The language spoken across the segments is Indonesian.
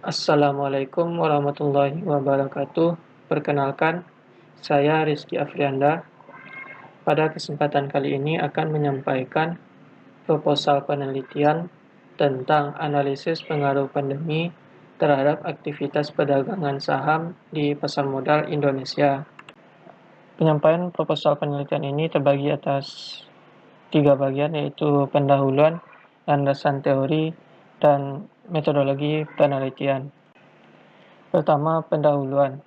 Assalamualaikum warahmatullahi wabarakatuh. Perkenalkan, saya Rizky Afrianda. Pada kesempatan kali ini akan menyampaikan proposal penelitian tentang analisis pengaruh pandemi terhadap aktivitas perdagangan saham di pasar modal Indonesia. Penyampaian proposal penelitian ini terbagi atas 3 bagian, yaitu pendahuluan, landasan teori, dan metodologi penelitian. Pertama, pendahuluan.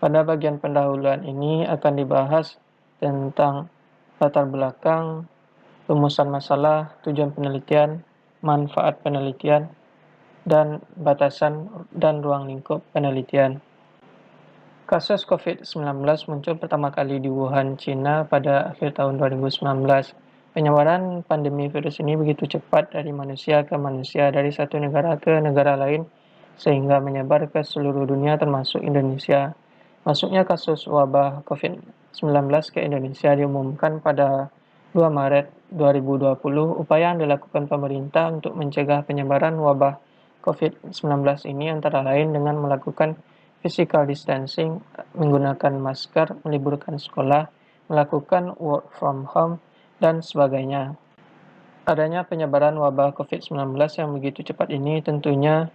Pada bagian pendahuluan ini akan dibahas tentang latar belakang, rumusan masalah, tujuan penelitian, manfaat penelitian, dan batasan dan ruang lingkup penelitian. Kasus COVID-19 muncul pertama kali di Wuhan, China pada akhir tahun 2019. Penyebaran pandemi virus ini begitu cepat dari manusia ke manusia, dari satu negara ke negara lain, sehingga menyebar ke seluruh dunia termasuk Indonesia. Masuknya kasus wabah COVID-19 ke Indonesia diumumkan pada 2 Maret 2020. Upaya yang dilakukan pemerintah untuk mencegah penyebaran wabah COVID-19 ini antara lain dengan melakukan physical distancing, menggunakan masker, meliburkan sekolah, melakukan work from home, dan sebagainya. Adanya penyebaran wabah COVID-19 yang begitu cepat ini tentunya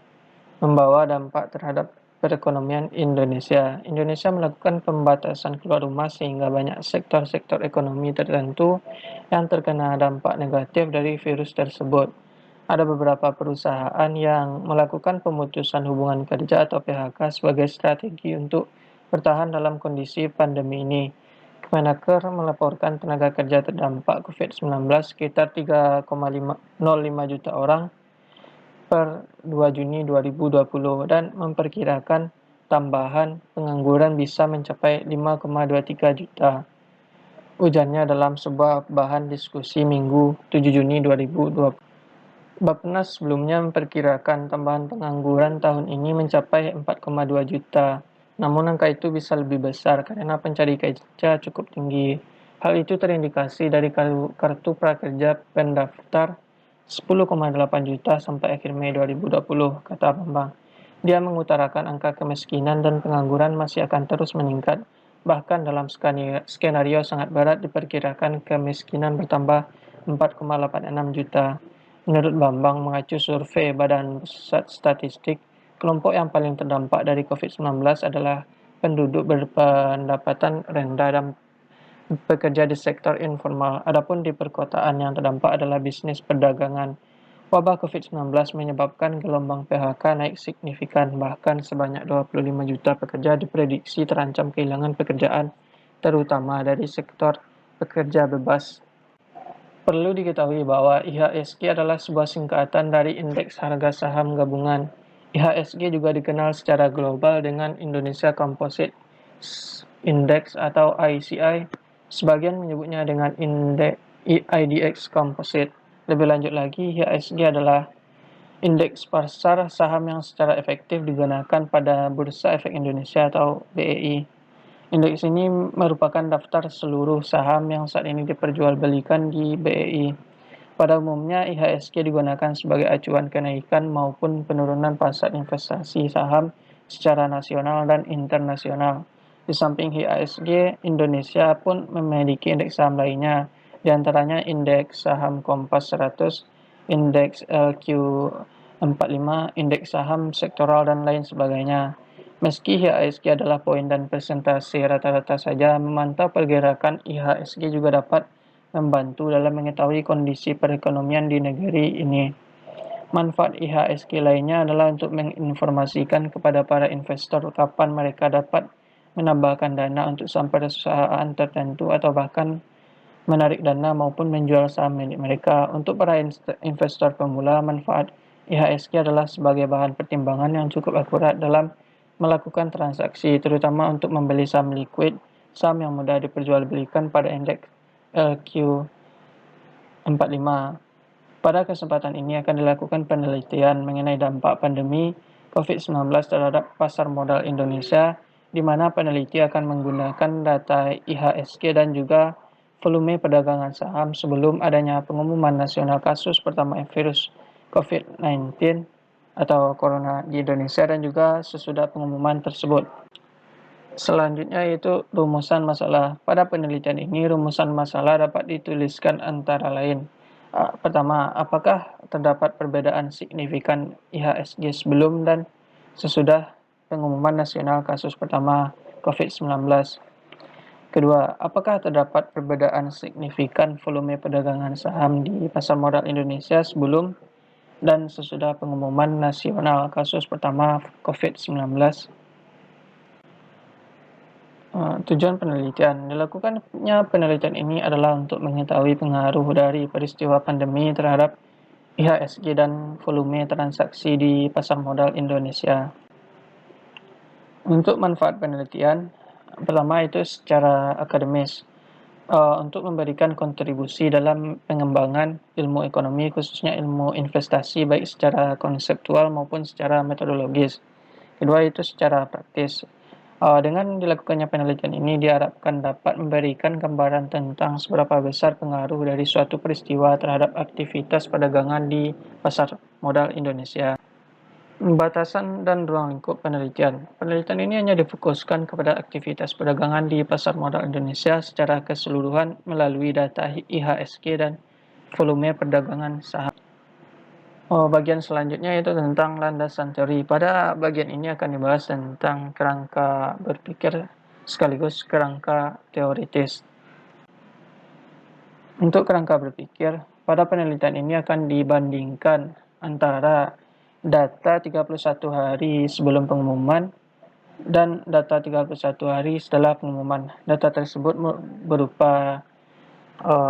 membawa dampak terhadap perekonomian Indonesia. Indonesia melakukan pembatasan keluar rumah sehingga banyak sektor-sektor ekonomi tertentu yang terkena dampak negatif dari virus tersebut. Ada beberapa perusahaan yang melakukan pemutusan hubungan kerja atau PHK sebagai strategi untuk bertahan dalam kondisi pandemi ini. Kemenaker melaporkan tenaga kerja terdampak COVID-19 sekitar 3,05 juta orang per 2 Juni 2020 dan memperkirakan tambahan pengangguran bisa mencapai 5,23 juta. Ujarnya dalam sebuah bahan diskusi Minggu 7 Juni 2020. Bappenas sebelumnya memperkirakan tambahan pengangguran tahun ini mencapai 4,2 juta. Namun angka itu bisa lebih besar karena pencari kerja cukup tinggi. Hal itu terindikasi dari kartu prakerja pendaftar 10,8 juta sampai akhir Mei 2020, kata Bambang. Dia mengutarakan angka kemiskinan dan pengangguran masih akan terus meningkat. Bahkan dalam skenario sangat berat diperkirakan kemiskinan bertambah 4,86 juta. Menurut Bambang, mengacu survei Badan Pusat Statistik, kelompok yang paling terdampak dari COVID-19 adalah penduduk berpendapatan rendah dan pekerja di sektor informal. Adapun di perkotaan yang terdampak adalah bisnis perdagangan. Wabah COVID-19 menyebabkan gelombang PHK naik signifikan, bahkan sebanyak 25 juta pekerja diprediksi terancam kehilangan pekerjaan, terutama dari sektor pekerja bebas. Perlu diketahui bahwa IHSG adalah sebuah singkatan dari Indeks Harga Saham Gabungan. IHSG juga dikenal secara global dengan Indonesia Composite Index atau ICI. Sebagian menyebutnya dengan IDX Composite. Lebih lanjut lagi, IHSG adalah indeks pasar saham yang secara efektif digunakan pada Bursa Efek Indonesia atau BEI. Indeks ini merupakan daftar seluruh saham yang saat ini diperjualbelikan di BEI. Pada umumnya, IHSG digunakan sebagai acuan kenaikan maupun penurunan pasar investasi saham secara nasional dan internasional. Di samping IHSG, Indonesia pun memiliki indeks saham lainnya, di antaranya indeks saham Kompas 100, indeks LQ45, indeks saham sektoral, dan lain sebagainya. Meski IHSG adalah poin dan persentase rata-rata saja, memantau pergerakan IHSG juga dapat membantu dalam mengetahui kondisi perekonomian di negeri ini. Manfaat IHSG lainnya adalah untuk menginformasikan kepada para investor kapan mereka dapat menambahkan dana untuk saham perusahaan tertentu atau bahkan menarik dana maupun menjual saham milik mereka. Untuk para investor pemula, manfaat IHSG adalah sebagai bahan pertimbangan yang cukup akurat dalam melakukan transaksi, terutama untuk membeli saham liquid, saham yang mudah diperjualbelikan pada indeks LQ45. Pada kesempatan ini akan dilakukan penelitian mengenai dampak pandemi COVID-19 terhadap pasar modal Indonesia, di mana peneliti akan menggunakan data IHSG dan juga volume perdagangan saham sebelum adanya pengumuman nasional kasus pertama virus COVID-19 atau corona di Indonesia dan juga sesudah pengumuman tersebut. Selanjutnya yaitu rumusan masalah. Pada penelitian ini, rumusan masalah dapat dituliskan antara lain. Pertama, apakah terdapat perbedaan signifikan IHSG sebelum dan sesudah pengumuman nasional kasus pertama COVID-19? Kedua, apakah terdapat perbedaan signifikan volume perdagangan saham di pasar modal Indonesia sebelum dan sesudah pengumuman nasional kasus pertama COVID-19? Tujuan penelitian. Dilakukannya penelitian ini adalah untuk mengetahui pengaruh dari peristiwa pandemi terhadap IHSG dan volume transaksi di pasar modal Indonesia. Untuk manfaat penelitian, pertama itu secara akademis, untuk memberikan kontribusi dalam pengembangan ilmu ekonomi, khususnya ilmu investasi, baik secara konseptual maupun secara metodologis. Kedua itu secara praktis. Dengan dilakukannya penelitian ini diharapkan dapat memberikan gambaran tentang seberapa besar pengaruh dari suatu peristiwa terhadap aktivitas perdagangan di pasar modal Indonesia. Batasan dan ruang lingkup penelitian. Penelitian ini hanya difokuskan kepada aktivitas perdagangan di pasar modal Indonesia secara keseluruhan melalui data IHSG dan volume perdagangan saham. Bagian selanjutnya itu tentang landasan teori. Pada bagian ini akan dibahas tentang kerangka berpikir sekaligus kerangka teoritis. Untuk kerangka berpikir, pada penelitian ini akan dibandingkan antara data 31 hari sebelum pengumuman dan data 31 hari setelah pengumuman. Data tersebut berupa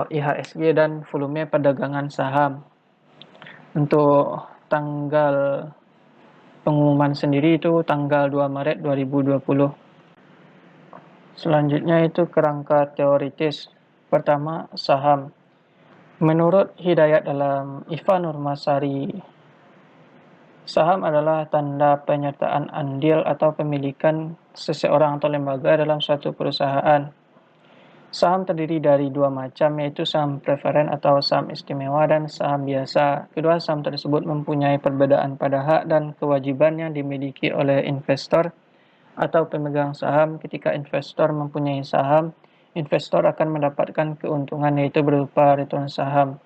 IHSG dan volume perdagangan saham. Untuk tanggal pengumuman sendiri itu tanggal 2 Maret 2020. Selanjutnya itu kerangka teoritis. Pertama, saham. Menurut Hidayat dalam Iva Nurmasari, saham adalah tanda penyertaan andil atau pemilikan seseorang atau lembaga dalam suatu perusahaan. Saham terdiri dari dua macam, yaitu saham preferen atau saham istimewa dan saham biasa. Kedua saham tersebut mempunyai perbedaan pada hak dan kewajiban yang dimiliki oleh investor atau pemegang saham. Ketika investor mempunyai saham, investor akan mendapatkan keuntungan yaitu berupa return saham.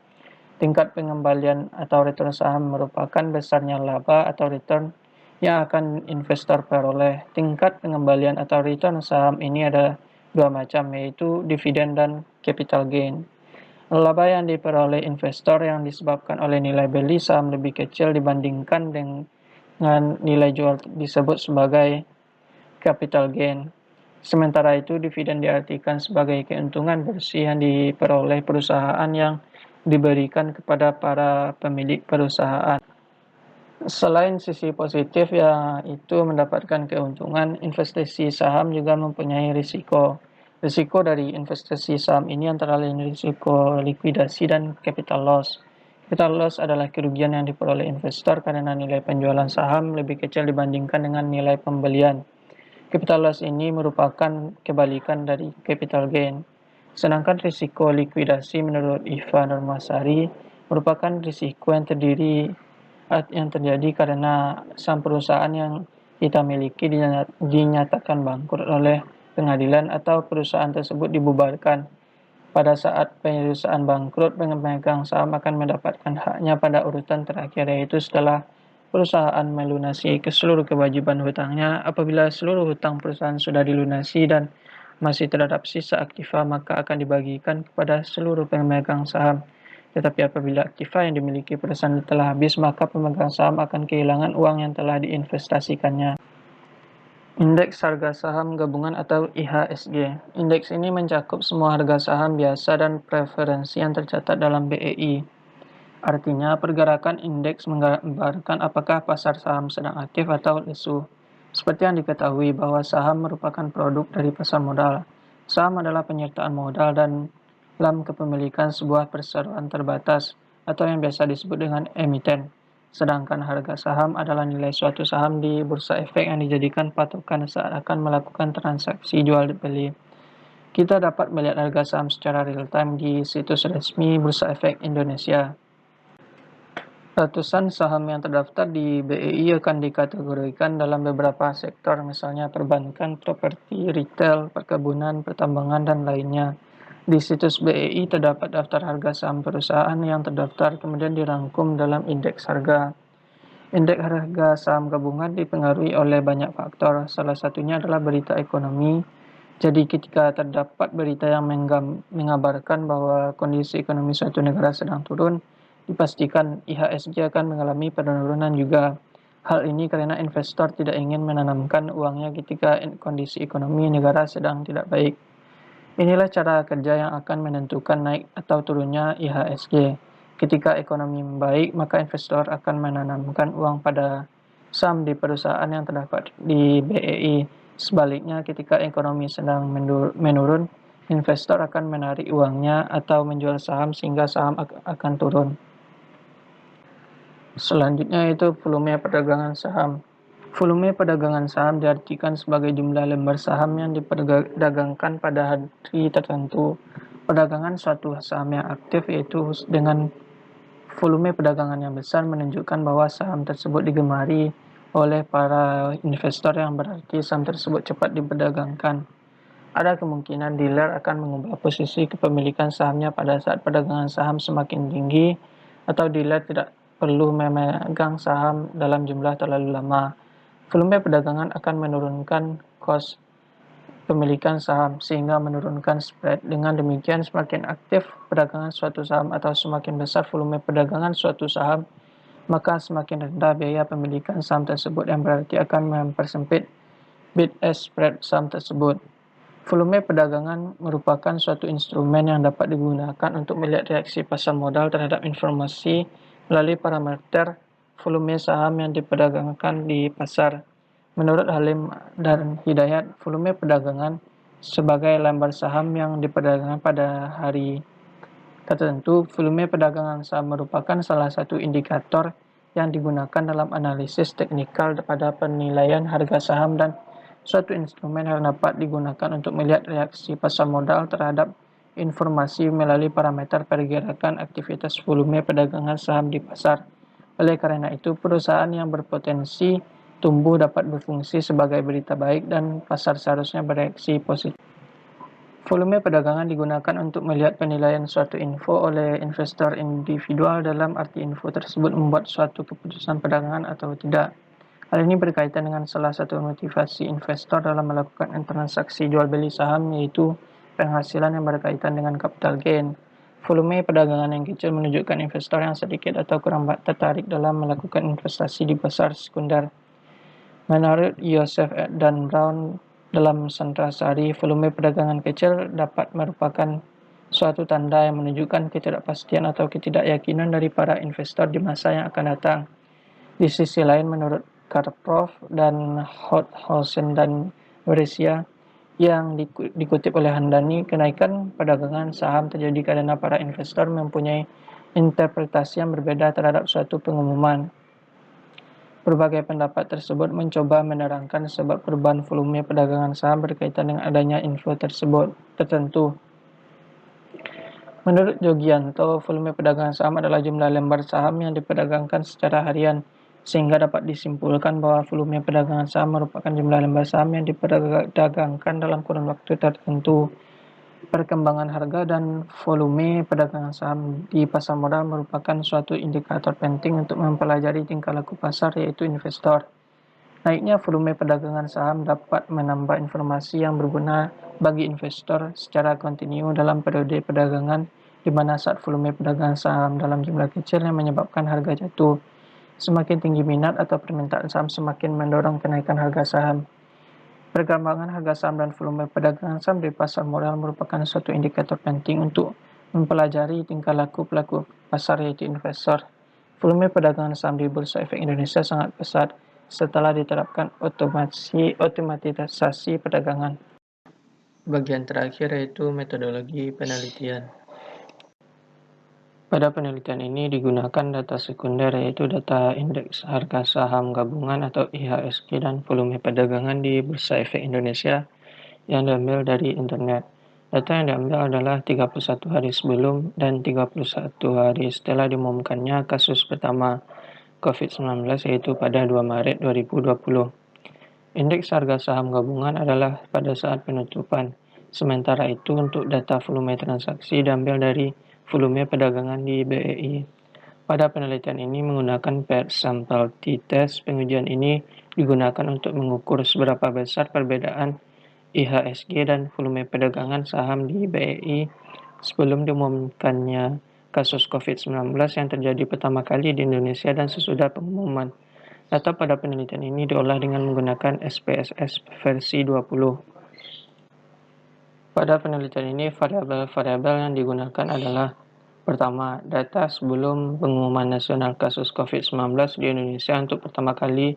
Tingkat pengembalian atau return saham merupakan besarnya laba atau return yang akan investor peroleh. Tingkat pengembalian atau return saham ini ada dua macam, yaitu dividen dan capital gain. Laba yang diperoleh investor yang disebabkan oleh nilai beli saham lebih kecil dibandingkan dengan nilai jual disebut sebagai capital gain. Sementara itu, dividen diartikan sebagai keuntungan bersih yang diperoleh perusahaan yang diberikan kepada para pemilik perusahaan. Selain sisi positif yaitu mendapatkan keuntungan, investasi saham juga mempunyai risiko. Risiko dari investasi saham ini antara lain risiko likuidasi dan capital loss. Capital loss adalah kerugian yang diperoleh investor karena nilai penjualan saham lebih kecil dibandingkan dengan nilai pembelian. Capital loss ini merupakan kebalikan dari capital gain. Sedangkan risiko likuidasi menurut Iva Nurmasari merupakan risiko yang terjadi karena saham perusahaan yang kita miliki dinyatakan bangkrut oleh pengadilan atau perusahaan tersebut dibubarkan. Pada saat perusahaan bangkrut, pemegang saham akan mendapatkan haknya pada urutan terakhir, yaitu setelah perusahaan melunasi seluruh kewajiban hutangnya. Apabila seluruh hutang perusahaan sudah dilunasi dan masih terhadap sisa aktiva, maka akan dibagikan kepada seluruh pemegang saham. Tetapi apabila aktiva yang dimiliki perusahaan telah habis, maka pemegang saham akan kehilangan uang yang telah diinvestasikannya. Indeks harga saham gabungan atau IHSG. Indeks ini mencakup semua harga saham biasa dan preferensi yang tercatat dalam BEI. Artinya, pergerakan indeks menggambarkan apakah pasar saham sedang aktif atau lesu. Seperti yang diketahui bahwa saham merupakan produk dari pasar modal. Saham adalah penyertaan modal dan dalam kepemilikan sebuah perseroan terbatas atau yang biasa disebut dengan emiten. Sedangkan harga saham adalah nilai suatu saham di bursa efek yang dijadikan patokan saat akan melakukan transaksi jual beli. Kita dapat melihat harga saham secara real time di situs resmi Bursa Efek Indonesia. Ratusan saham yang terdaftar di BEI akan dikategorikan dalam beberapa sektor, misalnya perbankan, properti, retail, perkebunan, pertambangan, dan lainnya. Di situs BEI terdapat daftar harga saham perusahaan yang terdaftar, kemudian dirangkum dalam indeks harga. Indeks harga saham gabungan dipengaruhi oleh banyak faktor, salah satunya adalah berita ekonomi. Jadi ketika terdapat berita yang mengabarkan bahwa kondisi ekonomi suatu negara sedang turun, dipastikan IHSG akan mengalami penurunan juga. Hal ini karena investor tidak ingin menanamkan uangnya ketika kondisi ekonomi negara sedang tidak baik. Inilah cara kerja yang akan menentukan naik atau turunnya IHSG. Ketika ekonomi membaik, maka investor akan menanamkan uang pada saham di perusahaan yang terdapat di BEI. Sebaliknya, ketika ekonomi sedang menurun, investor akan menarik uangnya atau menjual saham sehingga saham akan turun. Selanjutnya itu volume perdagangan saham. Volume perdagangan saham diartikan sebagai jumlah lembar saham yang diperdagangkan pada hari tertentu. Perdagangan suatu saham yang aktif yaitu dengan volume perdagangan yang besar menunjukkan bahwa saham tersebut digemari oleh para investor, yang berarti saham tersebut cepat diperdagangkan. Ada kemungkinan dealer akan mengubah posisi kepemilikan sahamnya pada saat perdagangan saham semakin tinggi, atau dealer tidak perlu memegang saham dalam jumlah terlalu lama. Volume perdagangan akan menurunkan kos pemilikan saham sehingga menurunkan spread. Dengan demikian, semakin aktif perdagangan suatu saham atau semakin besar volume perdagangan suatu saham, maka semakin rendah biaya pemilikan saham tersebut, yang berarti akan mempersempit bid-ask spread saham tersebut. Volume perdagangan merupakan suatu instrumen yang dapat digunakan untuk melihat reaksi pasar modal terhadap informasi melalui parameter volume saham yang diperdagangkan di pasar. Menurut Halim dan Hidayat, volume perdagangan sebagai lembar saham yang diperdagangkan pada hari tertentu. Volume perdagangan saham merupakan salah satu indikator yang digunakan dalam analisis teknikal pada penilaian harga saham dan suatu instrumen yang dapat digunakan untuk melihat reaksi pasar modal terhadap informasi melalui parameter pergerakan aktivitas volume perdagangan saham di pasar. Oleh karena itu, perusahaan yang berpotensi tumbuh dapat berfungsi sebagai berita baik dan pasar seharusnya bereaksi positif. Volume perdagangan digunakan untuk melihat penilaian suatu info oleh investor individual, dalam arti info tersebut membuat suatu keputusan perdagangan atau tidak. Hal ini berkaitan dengan salah satu motivasi investor dalam melakukan transaksi jual beli saham, yaitu penghasilan yang berkaitan dengan capital gain. Volume perdagangan yang kecil menunjukkan investor yang sedikit atau kurang tertarik dalam melakukan investasi di pasar sekunder. Menurut Yosef dan Brown dalam Santrasari, volume perdagangan kecil dapat merupakan suatu tanda yang menunjukkan ketidakpastian atau ketidakyakinan dari para investor di masa yang akan datang. Di sisi lain, menurut Karpov dan Holthausen dan Brescia yang dikutip oleh Handani, kenaikan perdagangan saham terjadi karena para investor mempunyai interpretasi yang berbeda terhadap suatu pengumuman. Berbagai pendapat tersebut mencoba menerangkan sebab perubahan volume perdagangan saham berkaitan dengan adanya info tersebut tertentu. Menurut Jogianto, volume perdagangan saham adalah jumlah lembar saham yang diperdagangkan secara harian, sehingga dapat disimpulkan bahwa volume perdagangan saham merupakan jumlah lembar saham yang diperdagangkan dalam kurun waktu tertentu. Perkembangan harga dan volume perdagangan saham di pasar modal merupakan suatu indikator penting untuk mempelajari tingkah laku pasar, yaitu investor. Naiknya volume perdagangan saham dapat menambah informasi yang berguna bagi investor secara kontinu dalam periode perdagangan, di mana saat volume perdagangan saham dalam jumlah kecil yang menyebabkan harga jatuh. Semakin tinggi minat atau permintaan saham, semakin mendorong kenaikan harga saham. Perkembangan harga saham dan volume perdagangan saham di pasar modal merupakan suatu indikator penting untuk mempelajari tingkah laku pelaku pasar, yaitu investor. Volume perdagangan saham di Bursa Efek Indonesia sangat pesat setelah diterapkan otomatisasi perdagangan. Bagian terakhir yaitu metodologi penelitian. Pada penelitian ini digunakan data sekunder, yaitu data indeks harga saham gabungan atau IHSG dan volume perdagangan di Bursa Efek Indonesia yang diambil dari internet. Data yang diambil adalah 31 hari sebelum dan 31 hari setelah diumumkannya kasus pertama COVID-19, yaitu pada 2 Maret 2020. Indeks harga saham gabungan adalah pada saat penutupan. Sementara itu, untuk data volume transaksi diambil dari volume perdagangan di BEI. Pada penelitian ini menggunakan paired sample t-test. Pengujian ini digunakan untuk mengukur seberapa besar perbedaan IHSG dan volume perdagangan saham di BEI sebelum diumumkannya kasus COVID-19 yang terjadi pertama kali di Indonesia dan sesudah pengumuman. Data pada penelitian ini diolah dengan menggunakan SPSS versi 20. Pada penelitian ini, variabel-variabel yang digunakan adalah: pertama, data sebelum pengumuman nasional kasus COVID-19 di Indonesia untuk pertama kali.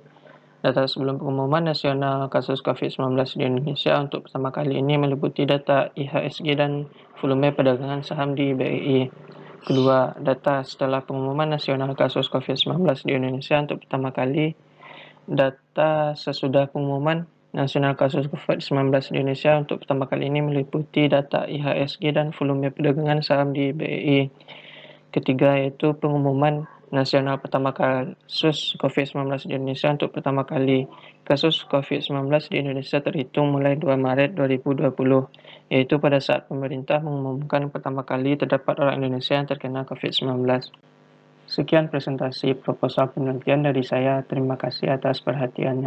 Data sebelum pengumuman nasional kasus COVID-19 di Indonesia untuk pertama kali ini meliputi data IHSG dan volume perdagangan saham di BEI. Kedua, data setelah pengumuman nasional kasus COVID-19 di Indonesia untuk pertama kali. Data sesudah pengumuman nasional kasus COVID-19 di Indonesia untuk pertama kali ini meliputi data IHSG dan volume perdagangan saham di BEI. Ketiga, yaitu pengumuman nasional pertama kasus COVID-19 di Indonesia untuk pertama kali. Kasus COVID-19 di Indonesia terhitung mulai 2 Maret 2020, yaitu pada saat pemerintah mengumumkan pertama kali terdapat orang Indonesia yang terkena COVID-19. Sekian presentasi proposal penelitian dari saya. Terima kasih atas perhatiannya.